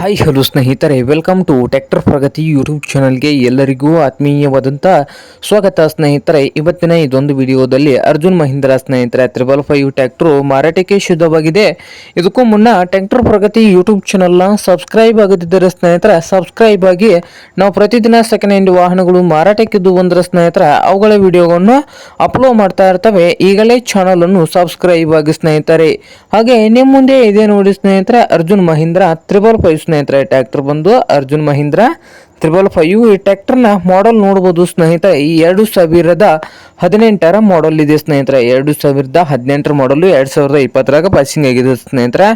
Hi hello ಸ್ನೇಹಿತರೆ, welcome to tractor Pragati YouTube ಚಾನಲ್ಗೆ ಎಲ್ಲರಿಗೂ ಆತ್ಮೀಯವಾದಂಥ ಸ್ವಾಗತ. ಸ್ನೇಹಿತರೆ, ಇವತ್ತಿನ ಇದೊಂದು ವಿಡಿಯೋದಲ್ಲಿ ಅರ್ಜುನ್ ಮಹೀಂದ್ರ ಸ್ನೇಹಿತರೆ 555 ಟ್ರ್ಯಾಕ್ಟರ್ ಮಾರಾಟಕ್ಕೆ ಶುದ್ಧವಾಗಿದೆ. ಇದಕ್ಕೂ ಮುನ್ನ ಟ್ರ್ಯಾಕ್ಟರ್ ಪ್ರಗತಿ ಯೂಟ್ಯೂಬ್ ಚಾನಲ್ನ ಸಬ್ಸ್ಕ್ರೈಬ್ ಆಗದಿದ್ದರೆ ಸ್ನೇಹಿತರೆ ಸಬ್ಸ್ಕ್ರೈಬ್ ಆಗಿ. ನಾವು ಪ್ರತಿದಿನ ಸೆಕೆಂಡ್ ಹ್ಯಾಂಡ್ ವಾಹನಗಳು ಮಾರಾಟಕ್ಕಿದ್ದು ಬಂದರೆ ಸ್ನೇಹಿತರೆ ಅವುಗಳ ವಿಡಿಯೋವನ್ನು ಅಪ್ಲೋಡ್ ಮಾಡ್ತಾ ಇರ್ತವೆ. ಈಗಲೇ ಚಾನಲ್ ಅನ್ನು ಸಬ್ಸ್ಕ್ರೈಬ್ ಆಗಿ ಸ್ನೇಹಿತರೆ. ಹಾಗೆ ನಿಮ್ಮ ಮುಂದೆ ಇದೆ ನೋಡಿ ಸ್ನೇಹಿತರೆ, ಅರ್ಜುನ್ ಮಹೀಂದ್ರ 555 ಸ್ನೇಹಿತರೆ ಟ್ರ್ಯಾಕ್ಟರ್ ಬಂದು ಅರ್ಜುನ್ ಮಹೀಂದ್ರ 555. ಈ ಟ್ರ್ಯಾಕ್ಟರ್ನ ಮಾಡೆಲ್ ನೋಡಬಹುದು ಸ್ನೇಹಿತರೆ. ಈ 2018ರ ಮಾಡೆಲ್ ಇದೆ ಸ್ನೇಹಿತರೆ. 2018ರ ಮಾಡಲು 2020ರಾಗ ಪಾಸಿಂಗ್ ಆಗಿದೆ ಸ್ನೇಹಿತರೆ.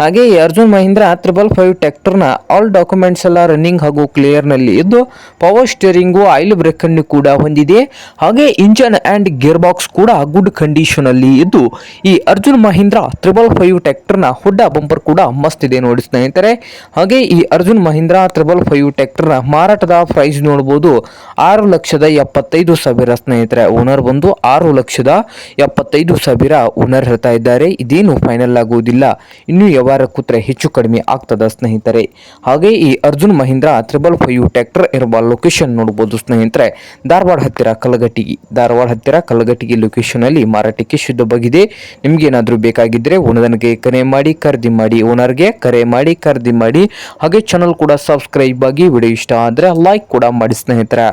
ಹಾಗೆ ಈ ಅರ್ಜುನ್ ಮಹೀಂದ್ರ 555 ಟ್ರ್ಯಾಕ್ಟರ್ನ ಆಲ್ ಡಾಕ್ಯುಮೆಂಟ್ಸ್ ಎಲ್ಲ ರನ್ನಿಂಗ್ ಹಾಗೂ ಕ್ಲಿಯರ್ ನಲ್ಲಿ ಇದ್ದು, ಪವರ್ ಸ್ಟೇರಿಂಗು ಆಯಿಲ್ ಬ್ರೇಕ್ ಅನ್ನು ಕೂಡ ಹೊಂದಿದೆ. ಹಾಗೆ ಇಂಜನ್ ಅಂಡ್ ಗೇರ್ ಬಾಕ್ಸ್ ಕೂಡ ಗುಡ್ ಕಂಡೀಷನ್ ಅಲ್ಲಿ ಇದ್ದು, ಈ ಅರ್ಜುನ್ ಮಹೀಂದ್ರ 555 ಟ್ರ್ಯಾಕ್ಟರ್ನ ಹುಡ್ಡ ಬಂಪರ್ ಕೂಡ ಮಸ್ತ್ ಇದೆ ನೋಡಿ ಸ್ನೇಹಿತರೆ. ಹಾಗೆ ಈ ಅರ್ಜುನ್ ಮಹೀಂದ್ರ 555 ಟ್ರ್ಯಾಕ್ಟರ್ನ ಮಾರಾಟದ ಪ್ರೈಸ್ ನೋಡಬಹುದು 6,75,000 ಸ್ನೇಹಿತರೆ. ಓನರ್ ಬಂದು 6,75,000 ಓನರ್ ಹೇಳ್ತಾ ಇದ್ದಾರೆ. ಇದೇನು ಫೈನಲ್ ಆಗುವುದಿಲ್ಲ, ಇನ್ನು ವ್ಯವಹಾರ ಕೂತ್ರೆ ಹೆಚ್ಚು ಕಡಿಮೆ ಆಗ್ತದ ಸ್ನೇಹಿತರೆ. ಹಾಗೆ ಈ ಅರ್ಜುನ್ ಮಹೀಂದ್ರ 555 ಟ್ರ್ಯಾಕ್ಟರ್ ಇರುವ ಲೊಕೇಶನ್ ನೋಡಬಹುದು ಸ್ನೇಹಿತರೆ. ಧಾರವಾಡ ಹತ್ತಿರ ಕಲಘಟಗಿ ಲೊಕೇಶನ್ ಅಲ್ಲಿ ಮಾರಾಟಕ್ಕೆ ಶುದ್ಧವಾಗಿದೆ. ನಿಮ್ಗೆ ಏನಾದರೂ ಬೇಕಾಗಿದ್ರೆ ಓನರ್ಗೆ ಕರೆ ಮಾಡಿ ಖರೀದಿ ಮಾಡಿ, ಓನರ್ಗೆ ಕರೆ ಮಾಡಿ ಖರೀದಿ ಮಾಡಿ. ಹಾಗೆ ಚಾನಲ್ ಕೂಡ ಸಬ್ಸ್ಕ್ರೈಬ್ ಆಗಿ. ವಿಡಿಯೋ ಇಷ್ಟ ಆದರೆ ಲೈಕ್ ಕೂಡ ಮಾಡಿ ಸ್ನೇಹಿತರೆ.